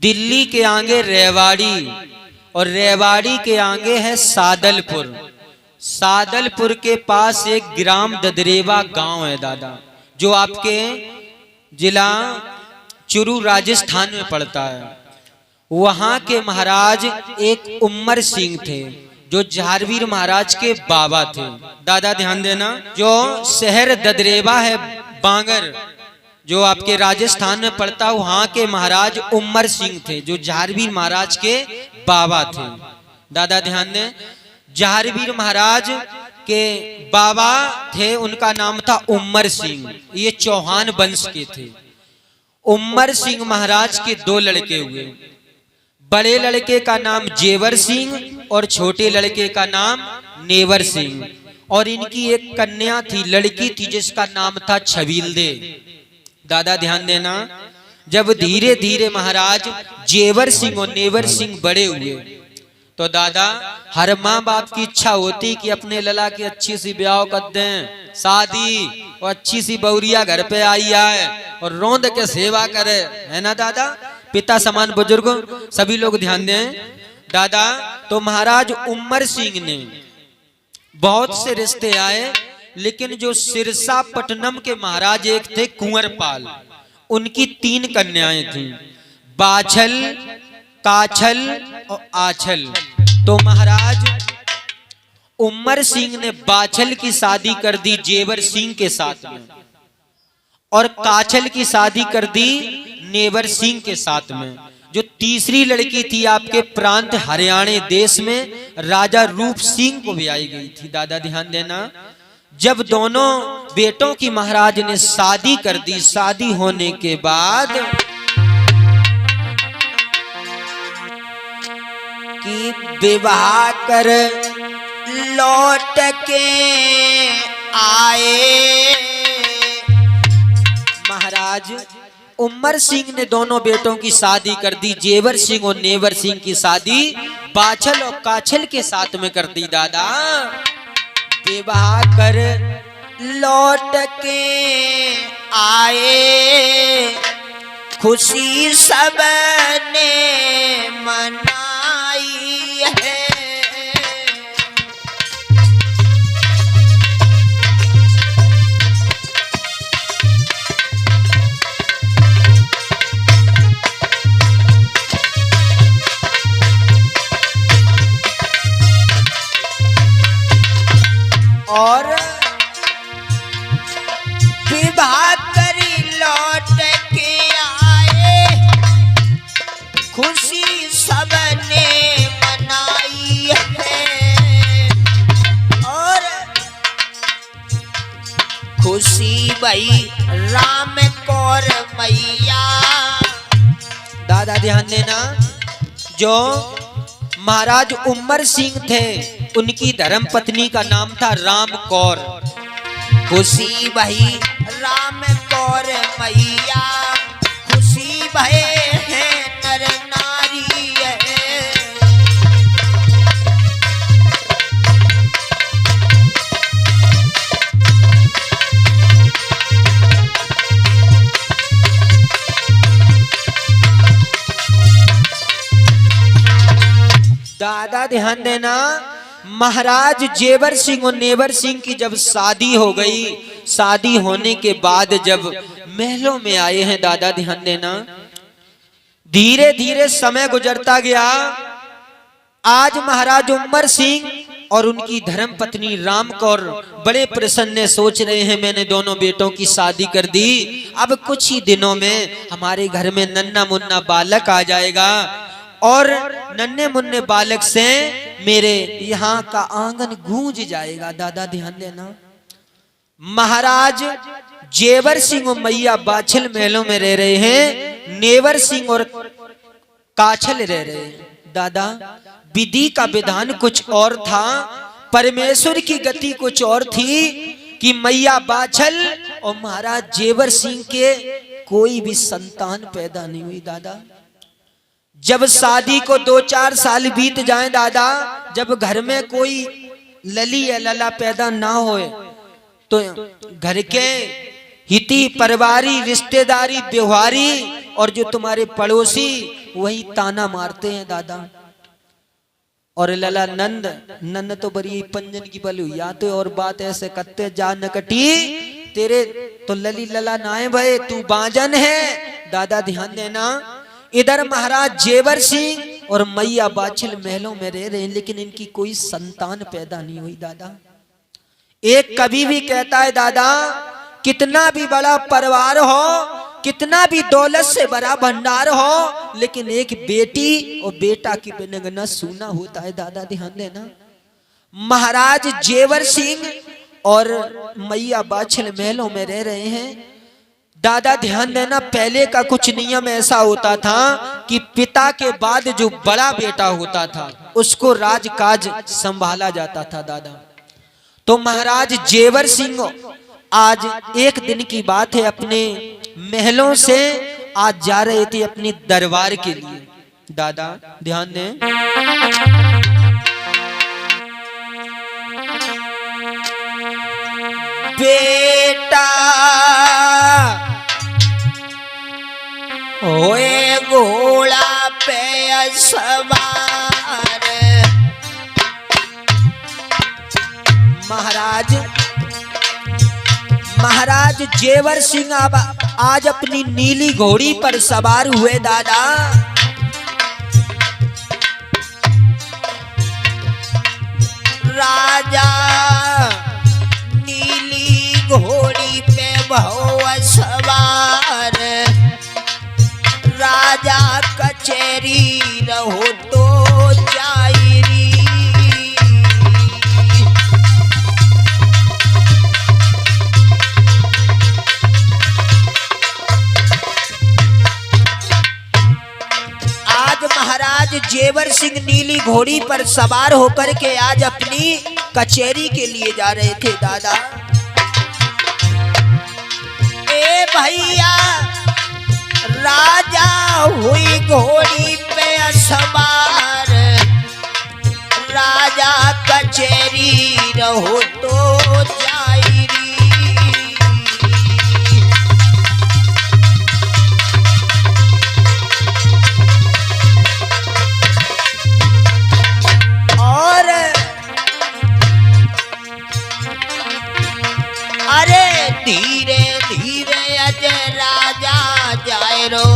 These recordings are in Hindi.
दिल्ली के आगे रेवाड़ी और रेवाड़ी के आगे है सादलपुर। सादलपुर के पास एक ग्राम ददरेवा गांव है दादा, जो आपके जिला चुरू राजस्थान में पड़ता है। वहां के महाराज एक उम्मर सिंह थे, जो झारवीर महाराज के बाबा थे। दादा ध्यान देना, जो शहर ददरेवा है बांगर, जो आपके राजस्थान में पड़ता, वहां के महाराज उम्मर सिंह थे, जो झारवीर महाराज के बाबा थे। दादा ध्यान दें, झारवीर महाराज के बाबा थे, उनका नाम था उम्मर सिंह। ये चौहान वंश के थे। उम्मर सिंह महाराज के दो लड़के हुए। बड़े लड़के का नाम जेवर सिंह और छोटे लड़के का नाम नेवर सिंह। और इनकी एक कन्या थी, लड़की थी, जिसका नाम था छबीलदे। दादा ध्यान देना, जब धीरे धीरे महाराज जेवर सिंह और नेवर सिंह बड़े हुए, तो दादा हर माँ बाप की इच्छा होती कि अपने लला की अच्छी सी ब्याह कर दें, शादी, और अच्छी सी बौरिया घर पे आई आए और रोंद के सेवा करे, है ना दादा। पिता समान बुजुर्ग सभी लोग ध्यान दें दादा। तो महाराज उम्मर सिंह ने बहुत से रिश्ते आए, लेकिन जो सिरसा पटनम के महाराज एक थे कुंवरपाल, उनकी 3 कन्याएं थीं, बाछल, काछल और आछल। तो महाराज उम्मर सिंह ने बाछल की शादी कर दी जेवर सिंह के साथ में, और काछल की शादी कर दी नेवर सिंह के साथ में। जो तीसरी लड़की थी आपके प्रांत हरियाणा देश में राजा रूप सिंह को भी आई गई थी। दादा ध्यान देना, जब दोनों बेटों की महाराज ने शादी कर दी, शादी होने के बाद कि विवाह कर लौट के आए महाराज उम्मर सिंह ने दोनों बेटों की शादी कर दी। जेवर सिंह और नेवर सिंह की शादी बाछल और काछल के साथ में कर दी। दादा विवाह कर लौट के आए, खुशी सबने मनाई है। और विवाह करी लौट के आए, खुशी सबने मनाई है। और खुशी भई राम कौर मैया। दादा ध्यान देना, जो महाराज उम्मर सिंह थे, उनकी धर्म पत्नी का नाम था राम कौर। खुशी भई राम कौर मैया, खुशी भय है नर नारी है। दादा ध्यान देना, महाराज जेवर सिंह और नेवर सिंह की जब शादी हो गई, शादी होने के बाद जब महलों में आए हैं, दादा ध्यान देना, धीरे धीरे समय गुजरता गया। आज महाराज उम्मर सिंह और उनकी धर्म पत्नी राम कौर बड़े प्रसन्न सोच रहे हैं, मैंने दोनों बेटों की शादी कर दी, अब कुछ ही दिनों में हमारे घर में नन्ना मुन्ना बालक आ जाएगा, और नन्हे मुन्ने बालक से मेरे यहाँ का आंगन गूंज जाएगा। दादा ध्यान देना, महाराज जेवर सिंह और मैया बाछल महलों में रह रहे हैं, नेवर सिंह और काछल रह रहे हैं। दादा विधि का विधान कुछ और था, परमेश्वर की गति कुछ और थी कि मैया बाछल और महाराज जेवर सिंह के कोई भी संतान पैदा नहीं हुई। दादा जब शादी को 2-4 साल बीत जाएं दादा, जब घर में कोई लली या लला पैदा ना होए, तो घर के हिती परिवारी रिश्तेदारी व्यवहारी और जो तुम्हारे पड़ोसी वही ताना मारते हैं दादा। और लला नंद नंद तो बड़ी पंजन की बलू या तो और बात ऐसे कत्ते जा न कटी तेरे तो लली लला नाए भय तू बाजन है। दादा ध्यान देना, इधर महाराज जेवर सिंह और मैया बाछिल महलों में रह रहे हैं, लेकिन इनकी कोई संतान पैदा नहीं हुई दादा। एक कवि भी कहता है दादा, कितना भी बड़ा परिवार हो, कितना भी दौलत से बड़ा भंडार हो, लेकिन एक बेटी और बेटा की बिना सूना होता है दादा। ध्यान देना, महाराज जेवर सिंह और मैया बाछिल महलों में रह रहे हैं दादा। ध्यान देना, पहले का कुछ नियम ऐसा होता था कि पिता के बाद जो बड़ा बेटा होता था उसको राजकाज संभाला जाता था दादा। तो महाराज जेवर सिंह आज एक दिन की बात है, अपने महलों से आज जा रहे थे अपने दरबार के लिए दादा। ध्यान दें, बेटा होए घोड़ा पे सवार। महाराज जेवर सिंह आज अपनी नीली घोड़ी पर सवार हुए दादा। राजा नीली घोड़ी पे बहु सवार, राजा कचेरी रहो तो जायरी। महाराज जेवर सिंह नीली घोड़ी पर सवार होकर के आज अपनी कचेरी के लिए जा रहे थे दादा। ए भैया, राजा हुई घोड़ी पे सवार, राजा कचेरी रहो तो जायरी। धीरे धीरे अज राजा जाए रो,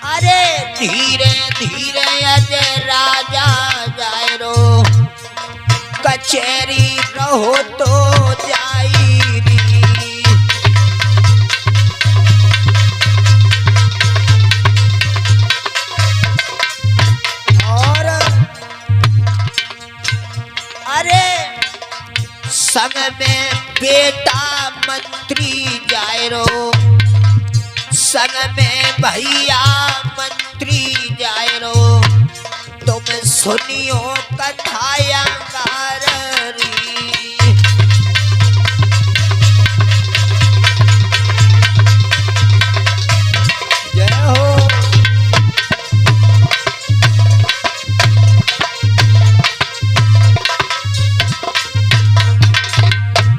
अरे धीरे धीरे अज राजा जाए रो, कचेरी रहो तो जायरी। और अरे संग में बेटा मंत्री जाए रो, संग में भैया मंत्री जाए रो, तुम सुनियो कथाया गारी। जय हो।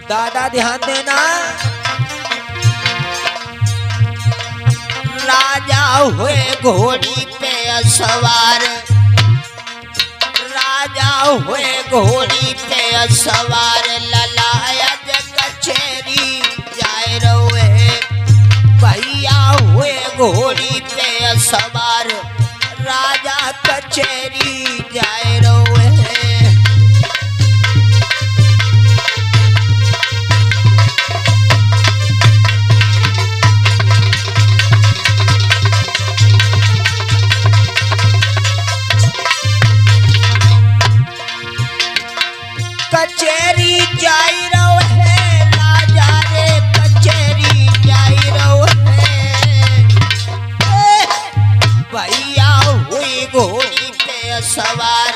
दादा ध्यान देना, राजा हुए घोड़ी पे सवार, राजा हुए घोड़ी पे सवार, ललाया कचेरी जाए रोए। भैया हुए घोड़ी पे सवार, राजा कचेरी जाए रोए। कचेरी जाई रहो है राजा रे, कचेरी जाई रहो है। भैया हुई घोड़ी पे सवार,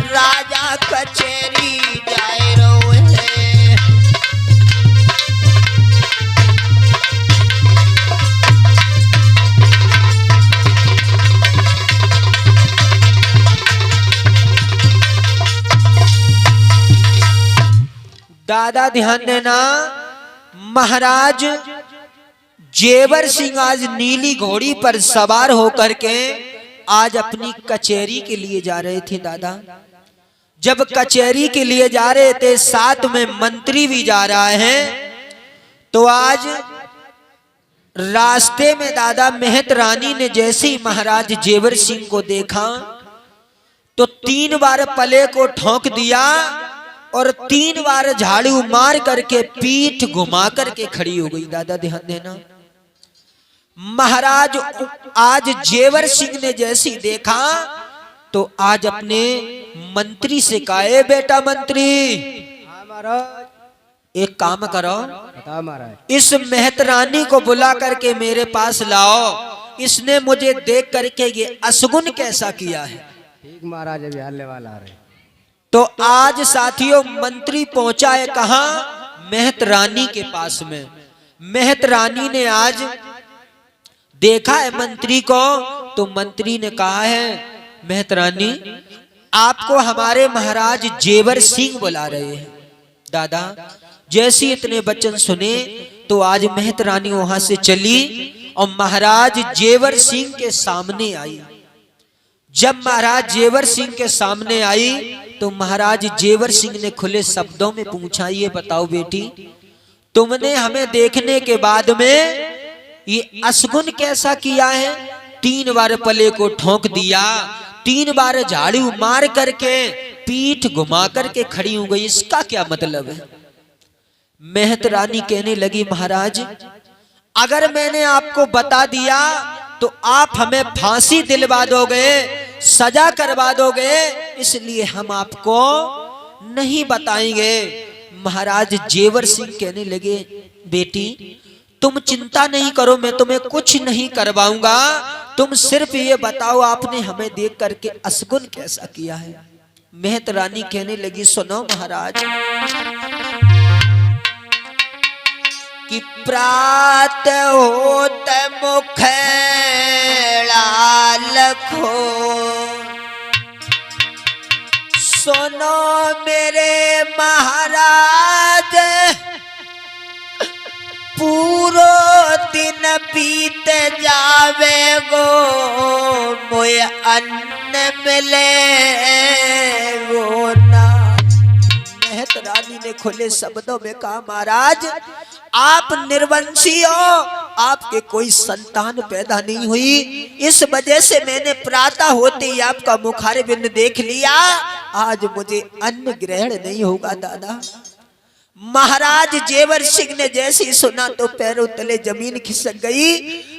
राजा कचेरी जाए रहो है। दादा ध्यान देना, महाराज जेवर सिंह आज नीली घोड़ी पर सवार होकर के आज अपनी कचहरी के लिए जा रहे थे दादा। जब कचहरी के लिए जा रहे थे, साथ में मंत्री भी जा रहा है, तो आज रास्ते में दादा मेहत रानी ने जैसे ही महाराज जेवर सिंह को देखा तो 3 बार पले को ठोक दिया और 3 बार झाड़ू मार करके पीठ घुमा करके खड़ी हो गई। दादा ध्यान देना, महाराज आज जेवर सिंह ने जैसे ही देखा तो आज अपने मंत्री से कहा, बेटा मंत्री एक काम करो, इस मेहत रानी को बुला करके मेरे पास लाओ, इसने मुझे देख करके ये असगुन कैसा किया है। ठीक महाराज, अभी हल्ले वाला आ रहे। तो आज साथियों मंत्री पहुंचा है कहां? मेहत रानी के पास में। मेहत रानी ने आज देखा है मंत्री को, तो मंत्री ने कहा है, मेहत रानी आपको हमारे महाराज जेवर सिंह बुला रहे हैं। दादा जैसे इतने वचन सुने तो आज मेहत रानी वहां से चली और महाराज जेवर सिंह के सामने आई। जब महाराज जेवर सिंह के सामने आई तो महाराज जेवर सिंह ने खुले शब्दों में पूछा, ये बताओ बेटी, तुमने हमें देखने के बाद में ये असगुन कैसा किया है? 3 बार पले को ठोक दिया, 3 बार झाड़ू मार करके पीठ घुमा करके खड़ी हो गई, इसका क्या मतलब है? मेहत रानी कहने लगी, महाराज अगर मैंने आपको बता दिया तो आप हमें फांसी दिलवा दोगे, सजा करवा दोगे, इसलिए हम आपको नहीं बताएंगे। महाराज जेवर सिंह कहने लगे, बेटी तुम चिंता नहीं करो, मैं तुम्हें कुछ नहीं करवाऊंगा, तुम सिर्फ ये बताओ आपने हमें देख करके असगुन कैसा किया है। मेहत रानी कहने लगी, सुनो महाराज कि प्रात होत मुख लखो, सुनो मेरे महाराज पूरो दिन बीत जावे गो, मोय अन्न मिले गो ना। मेहत रानी ने खुले शब्दों में कहा, महाराज आप निर्वंशी हो, आपके कोई संतान पैदा नहीं हुई, इस वजह से मैंने प्रातः होते ही आपका मुखारबिंद देख लिया, आज मुझे अन्न ग्रहण नहीं होगा। दादा महाराज जेवर सिंह ने जैसे ही सुना तो पैरों तले जमीन खिसक गई।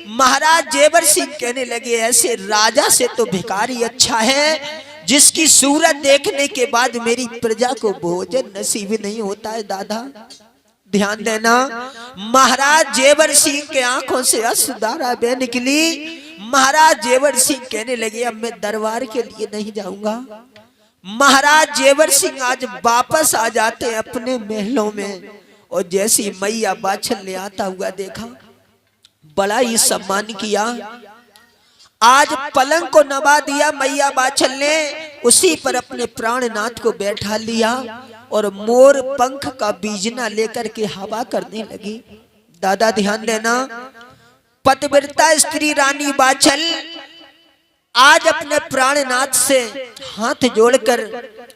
महाराज जेवर सिंह कहने लगे, ऐसे राजा से तो भिखारी अच्छा है जिसकी सूरत देखने के बाद मेरी प्रजा को भोजन नसीब नहीं होता है। दादा ध्यान देना, महाराज जेवर सिंह के आंखों से अश्रुधारा बह निकली। महाराज जेवर सिंह कहने लगे, अब मैं दरबार के लिए नहीं जाऊंगा। महाराज जेवर सिंह आज वापस आ जाते हैं अपने महलों में, और जैसी मैया बाछल ने आता हुआ देखा, बड़ा ही सम्मान किया। आज पलंग को नवा दिया मैया बाछल ने, उसी पर अपने प्राणनाथ को बैठा लिया और मोर पंख का बीजना लेकर के हवा करने लगी। दादा ध्यान देना, पतिव्रता स्त्री रानी बाछल आज अपने प्राणनाथ से हाथ जोड़कर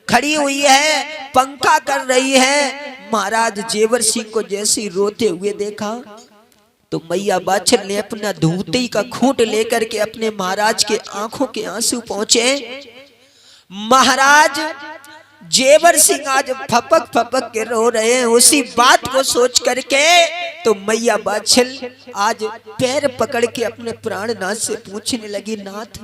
खड़ी हुई है, पंखा कर रही है। महाराज जेवर सिंह को जैसे रोते हुए देखा तो मैया बाछल ने अपना धूती का खूंट लेकर के अपने महाराज के आंखों के आंसू पहुंचे। महाराज जेवर सिंह आज फपक फपक के रो रहे हैं। उसी बात को सोच करके तो मैया बाछल आज पैर पकड़ के अपने प्राणनाथ से पूछने लगी, नाथ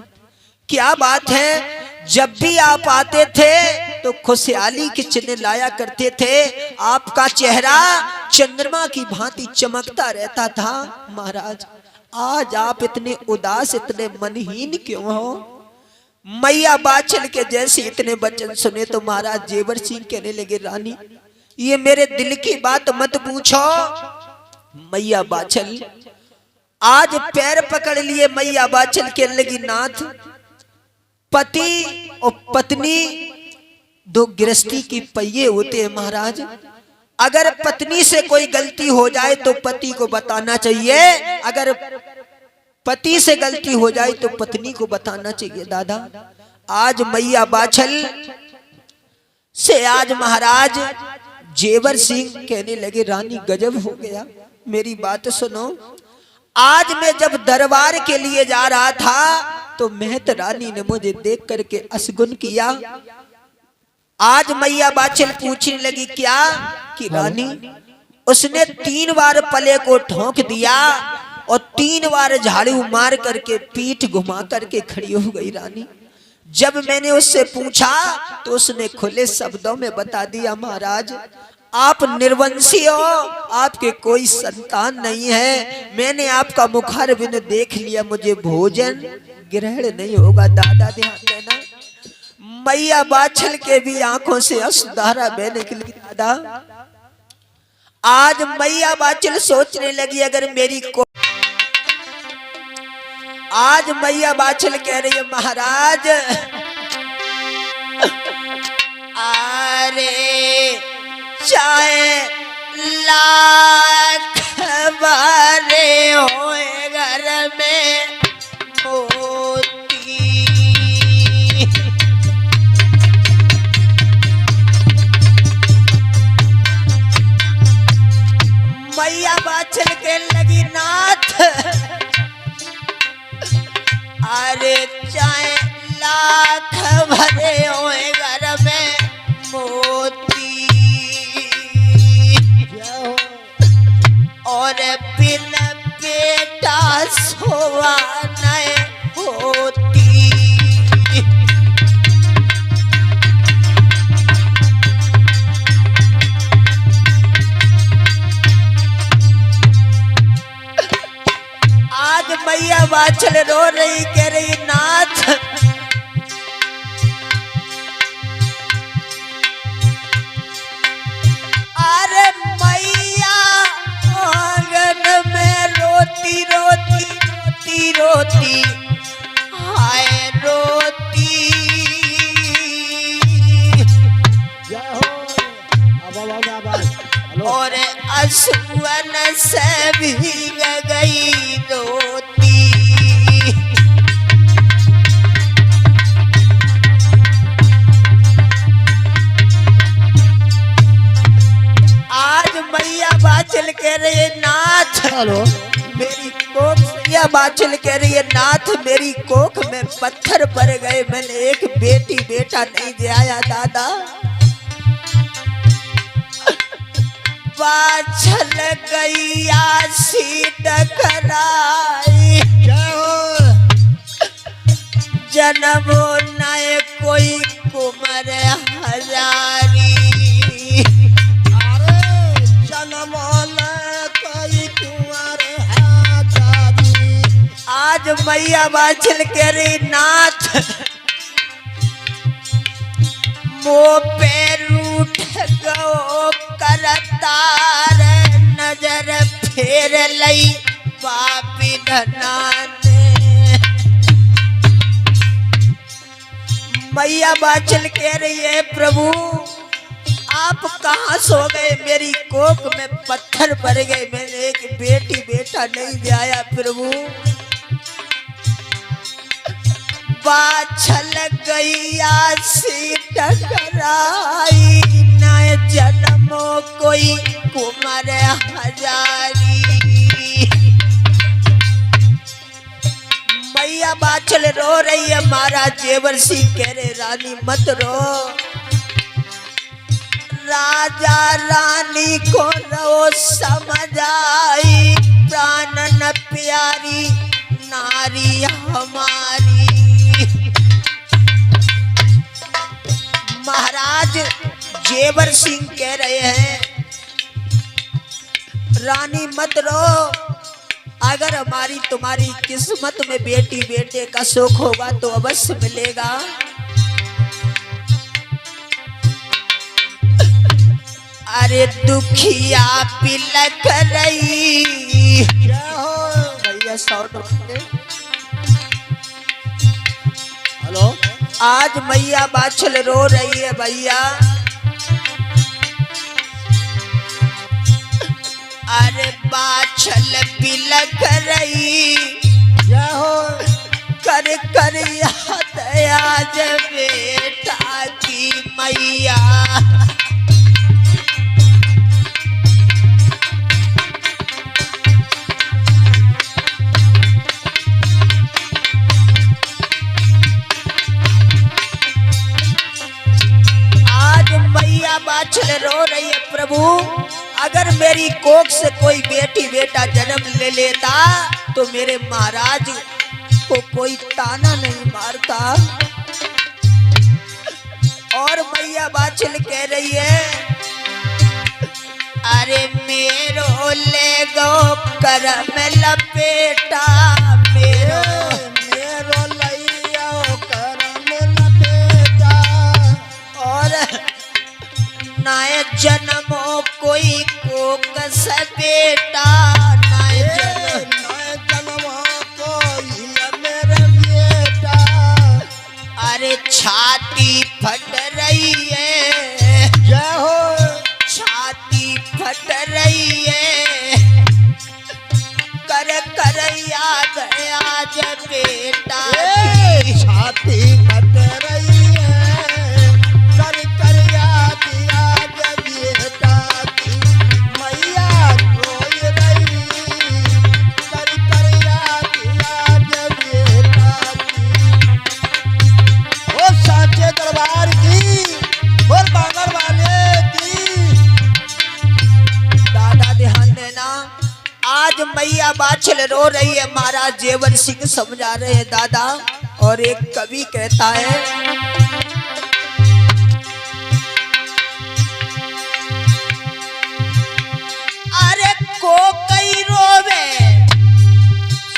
क्या बात है, जब भी आप आते थे तो खुशहाली की चिन्ह लाया करते थे, आपका चेहरा चंद्रमा की भांति चमकता रहता था। महाराज आज आप इतने उदास, इतने मनहीन क्यों हो? मैया बाछल के जैसे इतने वचन सुने तो महाराज जेवर सिंह कहने लगे, रानी ये मेरे दिल की बात मत पूछो। मैया बाछल आज पैर पकड़ लिए। मैया बाछल कहने लगी, नाथ पति और पत्नी दो गृहस्थी की पहिए होते हैं महाराज। अगर पत्नी से कोई गलती हो जाए तो पति को बताना चाहिए, अगर पति से गलती हो जाए तो पत्नी को बताना चाहिए। दादा आज मैया बाछल से आज महाराज जेवर सिंह कहने लगे, रानी गजब हो गया, मेरी बात सुनो। आज मैं जब दरबार के लिए जा रहा था तो महत रानी ने मुझे देख करके असगुन किया। आज मैया बाछल पूछने लगी क्या कि रानी उसने 3 बार पले को ठोक दिया और 3 बार झाड़ू मार करके पीठ घुमा करके खड़ी हो गई रानी। जब मैंने उससे पूछा तो उसने खुले शब्दों में बता दिया, महाराज आप निर्वंशी हो, आपके कोई संतान नहीं है, मैंने आपका मुखारबिंद देख लिया, मुझे भोजन ग्रहण नहीं होगा। दादा ध्यान देना, मैया बाछल के भी आंखों से अश्रुधारा बहने के लिए। दादा आज मैया बाछल सोचने लगी अगर मेरी को आज मैया बाछल कह रही है, महाराज अरे चाहे लाख बारे होए घर में होती, मैया बाछल के लगी नाथ अरे चाहे लाख भरे होए घर में मोती और बिन बेटा सोवा नहीं होती। आज मैया बाछल रो रही, कह रही नाथ अरे मैया आंगन में रोती रोती रोती रोती हाय रोती और अश्रुन से भीग गई रोती। आज मैया बाछल कह रही है नाथ मेरी कोख, मैया बाछल कह रही है नाथ मेरी कोख में पत्थर पड़ गए, मैंने एक बेटी बेटा नहीं दिया। दादा बाछल गैया सीट कराई जन्मो नए कोई कुमर हजारी, आज मैया बाछल कह रही नाथ मो पैर उठ गो करतार नजर फेर लई पापी धनाने। मैया बाछल कह रही है प्रभु आप कहाँ सो गए, मेरी कोख में पत्थर पड़ गए, मैंने एक बेटी बेटा नहीं दिया प्रभु। बाछल गैया सी टकराई न जन्मो कोई कुमार हजारी। मैया बाछल रो रही है, महाराज जेवर सिंह कह रहे रानी मत रो, राजा रानी को रो समझ आई, प्राण न प्यारी नारी हमारी। महाराज जेवर सिंह कह रहे हैं रानी मत रो, अगर हमारी तुम्हारी किस्मत में बेटी बेटे का सुख होगा तो अवश्य मिलेगा। अरे दुखिया पिलक रही भैया हेलो, आज मैया बाछल रो रही है भैया। अरे बाछल बिलख रही जय हो कर कर याद आज बेटा की मैया। आज मैया बाछल रो रही है प्रभु, अगर मेरी कोख से कोई बेटी बेटा जन्म ले लेता तो मेरे महाराज को कोई ताना नहीं मारता। और मैया बाछल कह रही है अरे मेरो ले गो करम लपेटा, मेरो लैया करम लपेटा। और नाय जन्मो कोई कोक से बेटा, नाय जन्म अरे छाती फट रही है, जय हो छाती फट रही है कर कर याद आज बेटा की। छाती फट रही है कर कर याद आज बेटा की। मैया रोई रही कर कर याद आज बेटा की। ओ साचे दरबार की और बांगर वाले की। दादा ध्यान देना, आज मैया बाछल रो रही है, महाराज जेवर सिंह समझा रहे हैं दादा। और एक कवि कहता है अरे को कई रोवे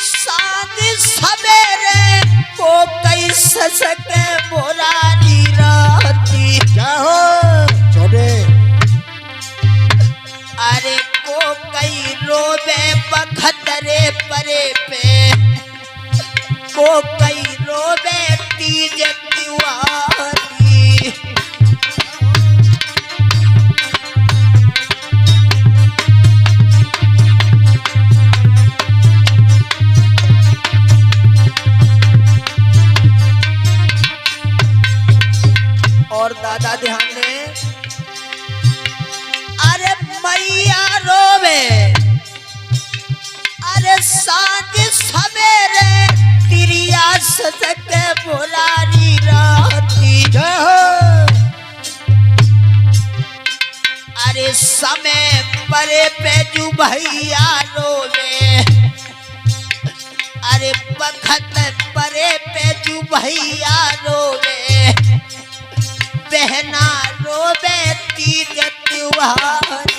सांझ सवेरे, को कई ससके मोरारी राती। जय हो छोटे अरे को कई रोवे बखतरे परे पे, को कई रोवे तीज त्योहारी। और दादा ध्यान दें, अरे मैया रोवे अरे सांझ सवेरे तिरिया सजक मुरारी राती। जय हो अरे समय परे पे जू भैया रोवे, अरे बखत परे पे जू भैया रोवे, बहना रोवे तीज त्योहारी।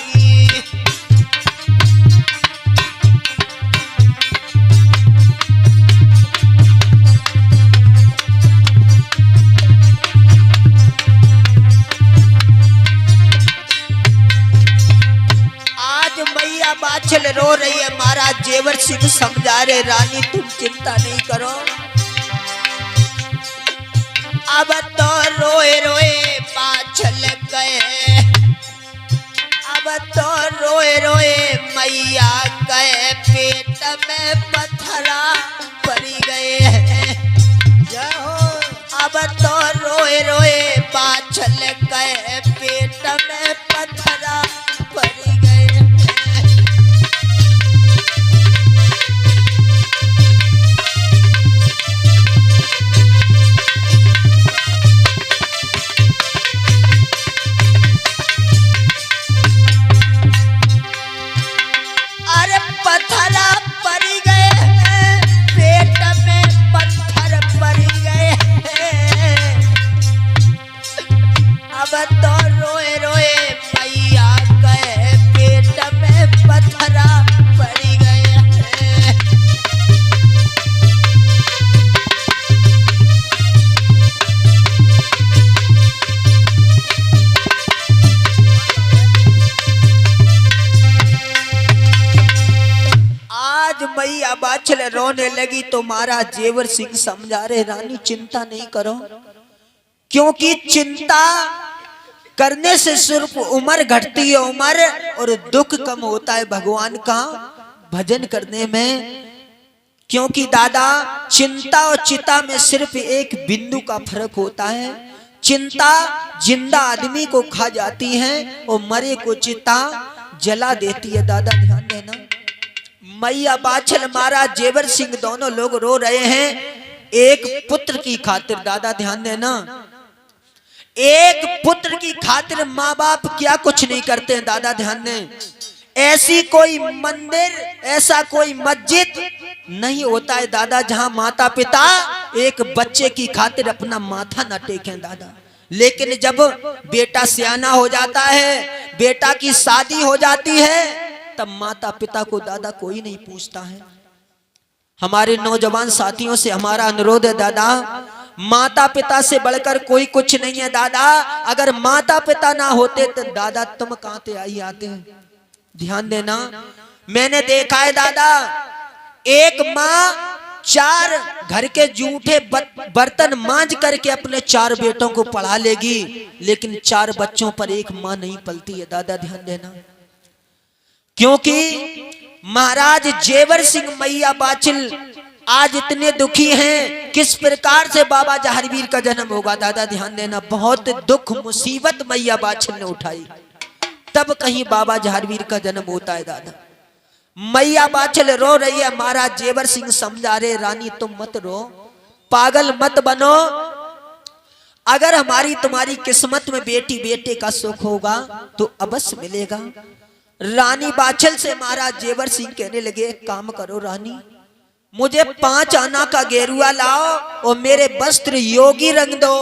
आज मैया बाछल रो रही है, महाराज जेवर सिंह समझा रहे रानी तुम चिंता नहीं करो। अब तो रोए रोए बाछल गए, अब तो रोए रोए मैया गए, पेट में पत्थरा पड़ी गए हैं। जय हो अब तो रोए रोए बाछल गए, पेट में पत्थरा पड़ी गए हैं। अरे पत्थरा पड़ी गए हैं, पेट में पत्थर पड़ी गए हैं। अब तो रोए रोए मैया गए, पेट में पत्थरा पड़ी गए हैं। आज मैया बाछल रोने लगी तो महाराज जेवर सिंह समझा रहे रानी चिंता नहीं करो, क्योंकि चिंता करने से सिर्फ उम्र घटती है उम्र, और दुख कम होता है भगवान का भजन करने में। क्योंकि दादा चिंता और चिता में सिर्फ एक बिंदु का फर्क होता है। चिंता जिंदा आदमी को खा जाती है और मरे को चिता जला देती है। दादा ध्यान देना, मैया बाछल महाराज जेवर सिंह दोनों लोग रो रहे हैं एक पुत्र की खातिर। दादा ध्यान देना, एक पुत्र की खातिर माँ बाप क्या कुछ नहीं करते हैं। दादा ध्यान दें, ऐसी कोई मंदिर, ऐसा कोई मस्जिद नहीं होता है दादा जहां माता पिता एक बच्चे की खातिर अपना माथा न टेकें दादा। लेकिन जब बेटा सियाना हो जाता है, बेटा की शादी हो जाती है, तब माता पिता को दादा कोई नहीं पूछता है। हमारे नौजवान साथियों से हमारा अनुरोध है दादा, माता पिता से बढ़कर कोई कुछ नहीं है दादा। अगर माता पिता ना होते तो दादा तुम कहां से आई आते हैं। ध्यान देना, मैंने देखा है दादा, एक माँ 4 घर के जूठे बर्तन मांज करके अपने 4 बेटों को पढ़ा लेगी, लेकिन 4 बच्चों पर एक माँ नहीं पलती है। दादा ध्यान देना, क्योंकि महाराज जेवर सिंह मैया बाछिल आज इतने दुखी हैं। किस प्रकार से बाबा जहारवीर का जन्म होगा। दादा ध्यान देना, बहुत दुख मुसीबत मैया बाछिल ने उठाई, तब कहीं बाबा जहारवीर का जन्म होता है। दादा मैया बाछिल रो रही है, महाराज जेवर सिंह समझा रहे, रानी तुम मत रो, पागल मत बनो। अगर हमारी तुम्हारी किस्मत में बेटी बेटे का सुख होगा तो अवश्य मिलेगा। रानी बाछिल से महाराज जेवर सिंह कहने लगे, एक काम करो रानी, मुझे 5 आना का गेरुआ लाओ और मेरे वस्त्र योगी रंग दो,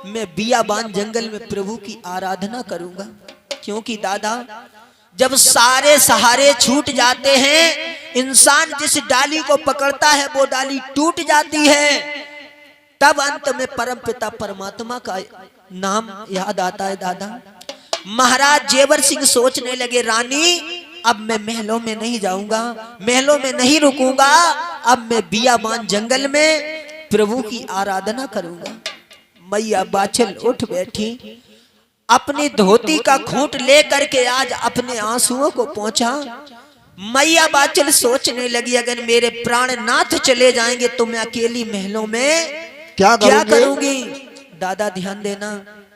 मैं बियाबान जंगल में प्रभु की आराधना करूंगा। क्योंकि दादा जब सारे सहारे छूट जाते हैं, इंसान जिस डाली को पकड़ता है वो डाली टूट जाती है, तब अंत में परम पिता परमात्मा का नाम याद आता है। दादा महाराज जेवर सिंह सोचने लगे, रानी अब मैं महलों में नहीं जाऊंगा, महलों में नहीं रुकूंगा, अब मैं बियाबान जंगल में प्रभु की आराधना करूंगा। मैया बाछिल उठ बैठी, अपनी धोती का खूंट ले करके आज अपने आंसुओं को पहुंचा। मैया बाछिल सोचने लगी, अगर मेरे प्राणनाथ चले जाएंगे तो मैं अकेली महलों में क्या करूंगी। दादा ध्यान देना,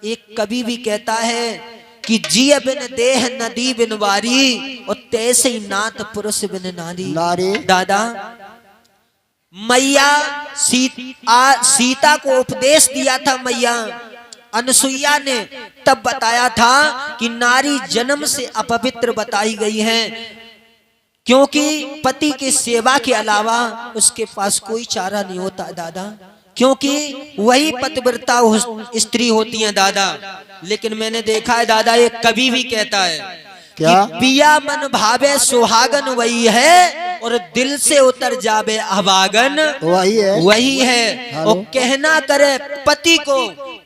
एक कवि भी कहता है कि जिय बिन देह नदी बिन वारी, और तैसे ही नाथ पुरुष बिन नारी। दादा मैया सीता को उपदेश दिया था मैया अनुसुईया ने, तब बताया था कि नारी जन्म से अपवित्र बताई गई है, क्योंकि पति की सेवा के अलावा उसके पास कोई चारा नहीं होता दादा, क्योंकि वही पतिव्रता स्त्री होती है दादा। लेकिन मैंने देखा है दादा, एक कवि भी कहता है क्या? कि पिया मन भावे सुहागन वही है, और दिल से उतर जावे अभागन वही है। और कहना करे पति को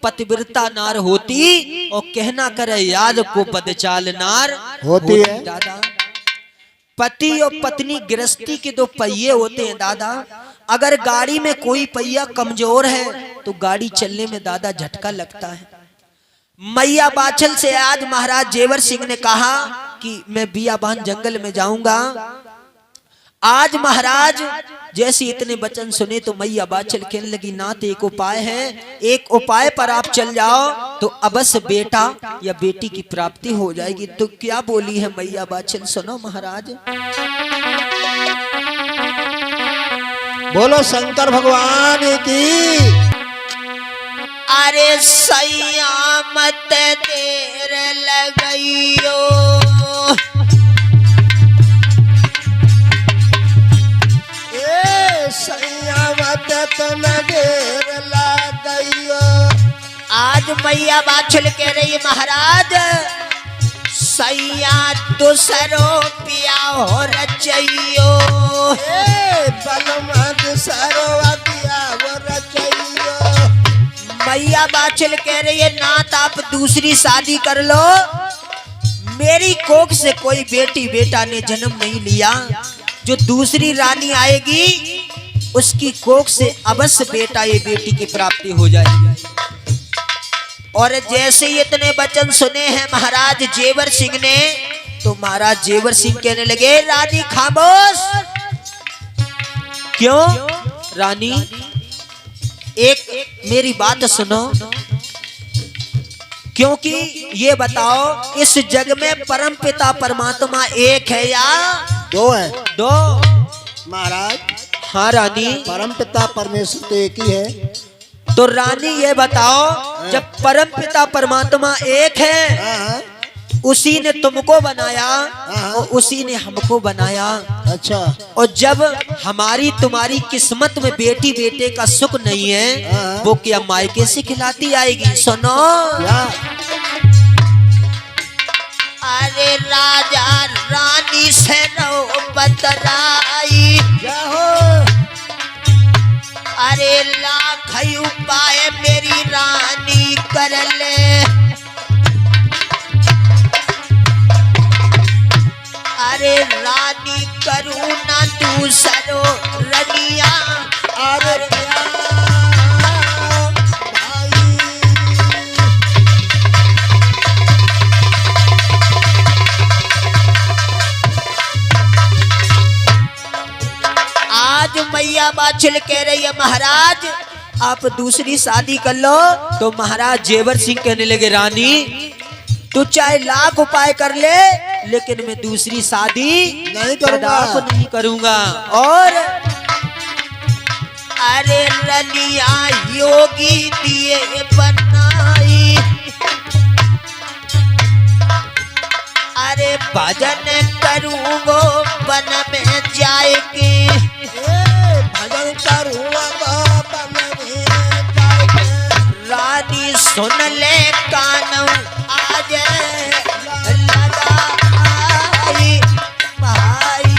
पतिव्रता नार होती, और कहना करे याद को पदचाल नार होती है। दादा पति और पत्नी गृहस्थी के 2 पहिए होते हैं दादा। अगर गाड़ी में कोई पहिया कमजोर है तो गाड़ी चलने में दादा झटका लगता है। मैया बाछिल से आज महाराज जेवर सिंह ने कहा कि मैं बियाबान जंगल में जाऊंगा। आज महाराज जैसे इतने वचन सुने तो मैया बाछिल कहने लगी, नाथ एक उपाय है, एक उपाय पर आप चल जाओ तो अवश्य बेटा या बेटी की प्राप्ति हो जाएगी। तो क्या बोली है मैया बाछिल, सुनो महाराज। बोलो शंकर भगवान की। अरे सैया मत देर लगइयो, सैया मत तुम देर लगइयो। आज मैया बाछिल कह रही है, महाराज सैया दूसरो पिया हो रचइयो, मैया बाछिल कह रही है, नाथ आप दूसरी शादी कर लो, मेरी कोख से कोई बेटी बेटा ने जन्म नहीं लिया, जो दूसरी रानी आएगी उसकी कोख से अवश्य बेटा ये बेटी की प्राप्ति हो जाएगी। और जैसे ही इतने वचन सुने हैं महाराज जेवर सिंह ने, तो महाराज जेवर सिंह कहने लगे, रानी खामोश। क्यों रानी, एक मेरी बात सुनो। क्योंकि ये बताओ, इस जग में परम पिता परमात्मा एक है या दो है? दो। महाराज हाँ रानी, परम पिता परमेश्वर तो एक ही है। तो रानी ये बताओ, जब परम पिता परमात्मा एक है, हाँ, उसी ने तुमको बनाया हाँ। और उसी ने हमको बनाया। अच्छा। और जब हमारी तुम्हारी किस्मत में बेटी बेटे का सुख नहीं है, हाँ। वो क्या मायके से खिलाती आएगी? सुनो, क्या? अरे राजा रानी से रो बतराई, क्या हो? अरे लाख उपाय मेरी रानी कर ले, अरे रानी करूँ ना दूसरो रनिया। अरे क्या भाई? आज मैया बाछिल कह रही है, महाराज आप दूसरी शादी कर लो। तो महाराज जेवर सिंह कहने लगे, रानी तू चाहे लाख उपाय कर ले, लेकिन मैं दूसरी शादी नहीं करूंगा। कदाप नहीं करूंगा। और अरे रनिया योगी दिए बनाई, अरे भजन करूंगो वन में जाएगी, भजन करूँगा बाबा में जाके। रानी सुन ले कानू आज लगा आई भाई।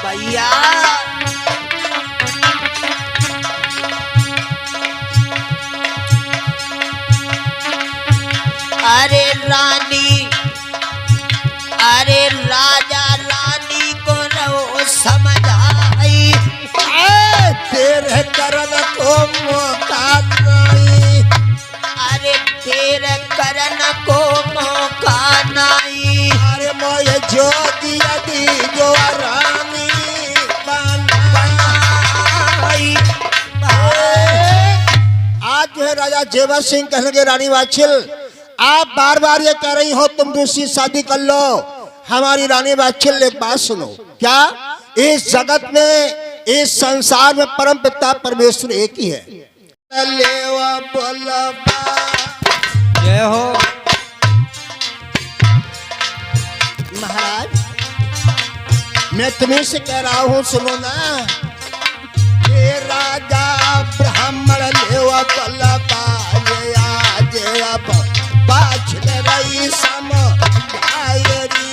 भैया अरे रानी, अरे राजा रानी को रो समझाई, तेरे करन को मौका नहीं। अरे तेरे करन को मौका नहीं। अरे मोये जो दिया दी जो रानी बनाई। आज जो है राजा जेवर सिंह कहने के रानी बाछिल, आप बार बार ये कह रही हो तुम दूसरी शादी कर लो। हमारी रानी बाछिल एक बात सुनो, क्या इस जगत में, इस संसार में परम पिता परमेश्वर एक ही है? लेवा बोलबा। जय हो। महाराज मैं तुम्हें से कह रहा हूँ, सुनो ना। ये राजा ब्राह्मण लेवा बोलबा, ये आज अब बाछिल रही सम गायरी।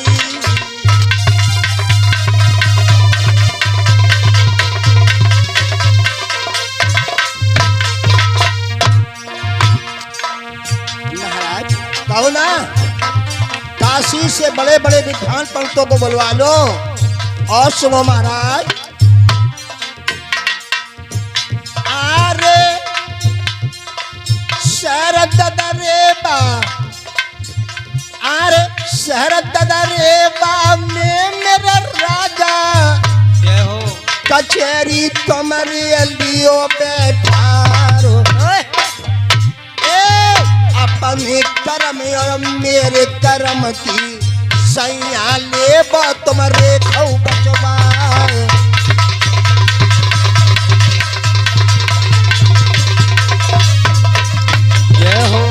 महाराज कहो ना, काशी से बड़े बड़े विद्वान पंडितों को बुलवा लो। और सुनो महाराज, अरे शरद दरेबा, अरे शरद दरेबा में मेरा राजा, जय हो। कचेरी तुम्हारे लियो बैठारो। अपने कर्म और मेरे कर्म की सैया ले तुम्हारे खौ बचवा। जय हो।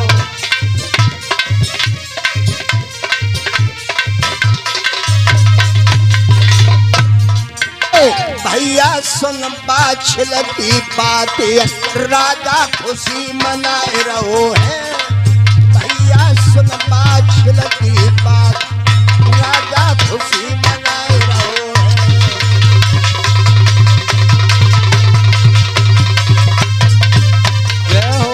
भैया सुन बाछिल की बात, राजा खुशी मनाए रहो है। भैया सुन बाछिल की बात, राजा खुशी मनाए रहो है। जय हो।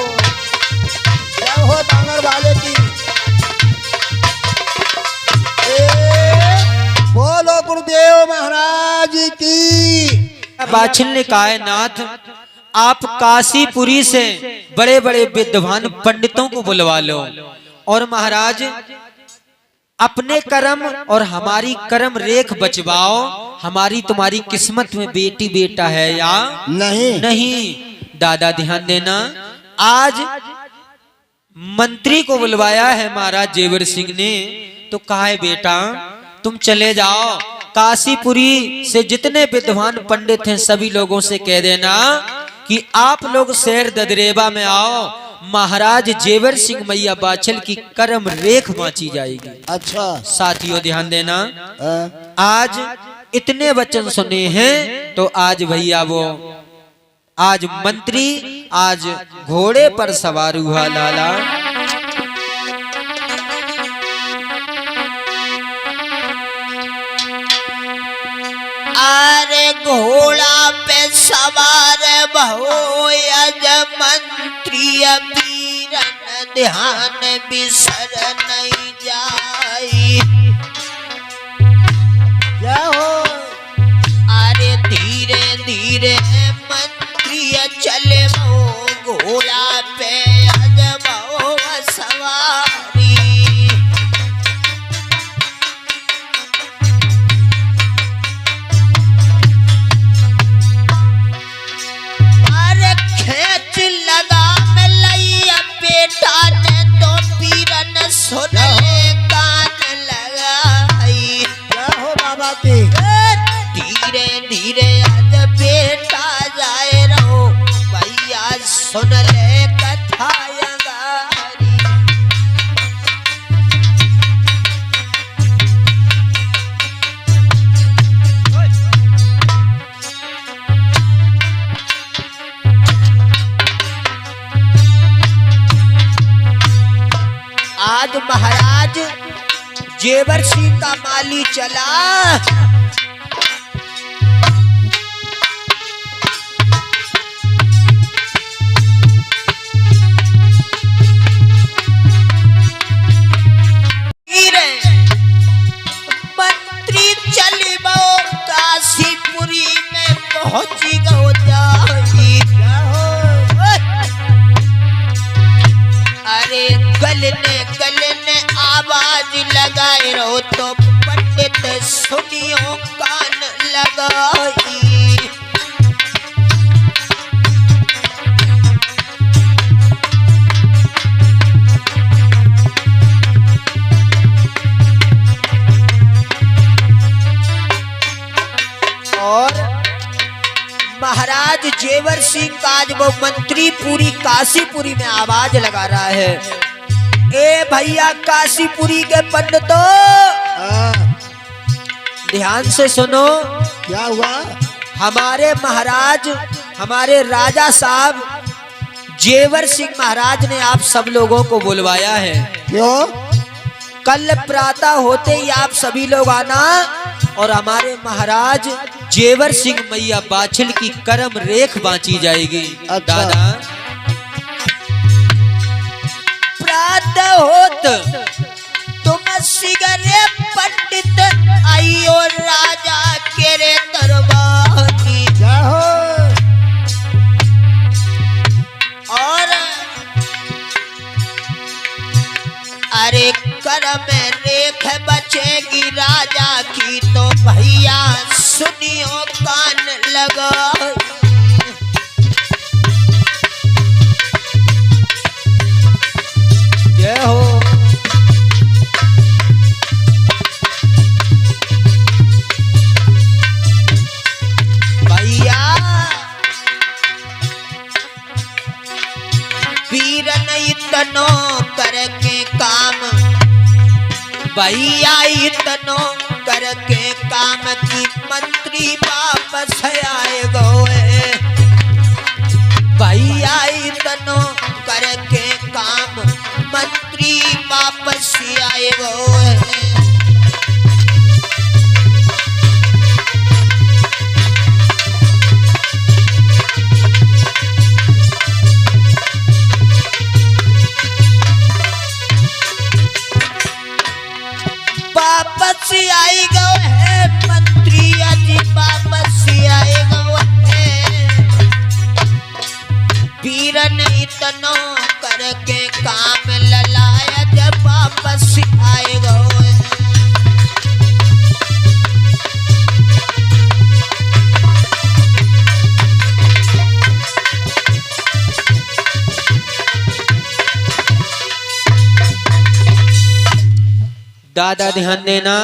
जय हो डांगर वाले की। बोलो गुरुदेव महाराज जी की। बाछिल ने कहा है, नाथ आप काशीपुरी से बड़े बड़े विद्वान पंडितों को बुलवा लो और महाराज अपने कर्म और हमारी कर्म रेख बचवाओ। हमारी तुम्हारी किस्मत में बेटी बेटा है या नहीं? नहीं दादा ध्यान देना, आज मंत्री को बुलवाया है महाराज जेवर सिंह ने, तो कहा है बेटा तुम चले जाओ काशीपुरी से जितने विद्वान पंडित हैं सभी लोगों से कह देना कि आप लोग शहर ददरेवा में आओ, महाराज जेवर सिंह मैया बाछल की कर्म रेख बांची जाएगी। अच्छा साथियों ध्यान देना, हाँ। आज इतने वचन सुने हैं तो आज भैया वो आज मंत्री आज घोड़े पर सवार हुआ लाला। अरे घोड़ा पे सवार बहु यज मंत्री वीरन ध्यान बिसर नहीं जाई। क्या हो? अरे धीरे धीरे मंत्री चले बहु घोड़ा पे यज बहु सवारी। लगा में लैया बेटा ने तो पीरन सुनले कान लगाई। क्या हो बाबा की? धीरे धीरे आज बेटा जाए रहो भैया सुन ले कथा यगारी। आज महाराज जेवर सिंह का माली चला। मंत्री चली बो काशीपुरी में पहुंची गो जाई। अरे गलने आवाज लगाए रहो तो पंडित सुनियो कान लगाई। और महाराज जेवर सिंह का आज वो मंत्री पूरी काशीपुरी में आवाज लगा रहा है, ए भैया काशीपुरी के पंडितों ध्यान से सुनो। क्या हुआ? हमारे महाराज हमारे राजा साहब जेवर सिंह महाराज ने आप सब लोगों को बुलवाया है। क्यों? कल प्रातः होते ही आप सभी लोग आना और हमारे महाराज जेवर सिंह मैया बाछल की कर्म रेख बांची जाएगी। अच्छा। दादा प्रातः होत तुम सिगरे पंडित आइयो राजा के रे दरबारी। क्या हो? और अरे कर्म रेख बचेगी राजा की तो भैया सुनियो कान लगा। जय हो। भैया वीर नहीं तनो करके काम, भैया इतनो करके काम की मंत्री वापस आए गए। भैया इतनो करके काम मंत्री वापस आए गए। वापस आई गए हैं मंत्री जी वापस दादा ध्यान देना।